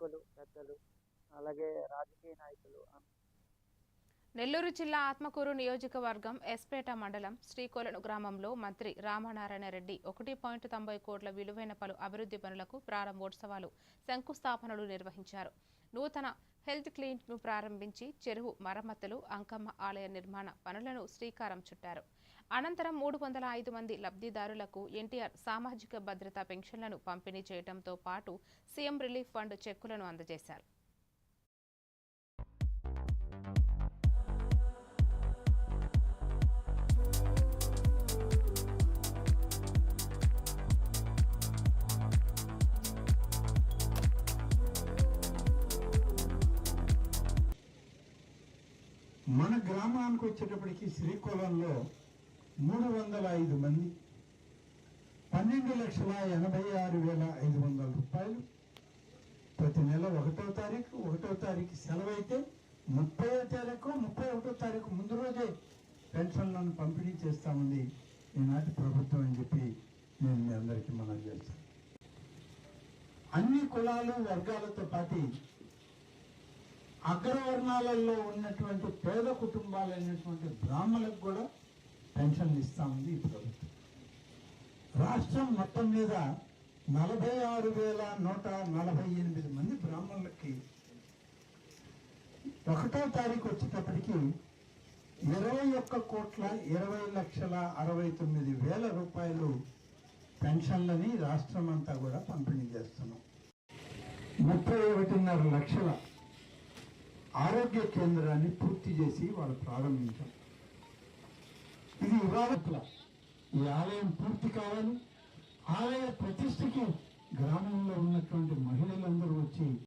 ప్రముఖులు, పెద్దలు, అలాగే రాజకీయ నాయకులు. నెల్లూరు జిల్లా ఆత్మకూరు నియోజకవర్గం ఎస్పేట మండలం శ్రీకొలను గ్రామంలో మంత్రి రామనారాయణ రెడ్డి 1.90 కోట్ల విలువైన పలు అభివృద్ధి పనులకు ప్రారంభోత్సవాలు, శంకుస్థాపనలు నిర్వహించారు. నూతన హెల్త్ క్లినిక్ ను ప్రారంభించి చెరువు మరమ్మతులు, అంకమ్మ ఆలయ నిర్మాణ పనులను శ్రీకారం చుట్టారు. అనంతరం 305 మంది లబ్ధిదారులకు ఎన్టీఆర్ సామాజిక భద్రతా పెన్షన్లను పంపిణీ చేయడంతో పాటు సీఎం రిలీఫ్ ఫండ్ చెక్కులను అందజేశారు. మన గ్రామానికి వచ్చేటప్పటికి శ్రీకొలంలో 305 మంది 12,86,500 రూపాయలు ప్రతి నెల 1వ తారీఖు సెలవు అయితే 30వ తారీఖు 31వ తారీఖు ముందు రోజే పెన్షన్లను పంపిణీ చేస్తామంది ఈనాటి ప్రభుత్వం అని చెప్పి నేను మీ అందరికీ మనవి చేస్తాను. అన్ని కులాలు వర్గాలతో పాటు అగ్రవర్ణాలలో ఉన్నటువంటి పేద కుటుంబాలైనటువంటి బ్రాహ్మణులకు కూడా పెన్షన్లు ఇస్తామంది ఈ ప్రభుత్వం. రాష్ట్రం మొత్తం మీద 46,148 మంది బ్రాహ్మణులకి 1వ తారీఖు వచ్చేటప్పటికి 21,20,69,000 రూపాయలు పెన్షన్లని రాష్ట్రం అంతా కూడా పంపిణీ చేస్తున్నాం. 31.5 లక్షల ఆరోగ్య కేంద్రాన్ని పూర్తి చేసి వాళ్ళు ప్రారంభించాం. ఇది ఇవాళ ఈ ఆలయం పూర్తి కావాలి. ఆలయ ప్రతిష్టకి గ్రామంలో ఉన్నటువంటి మహిళలందరూ వచ్చి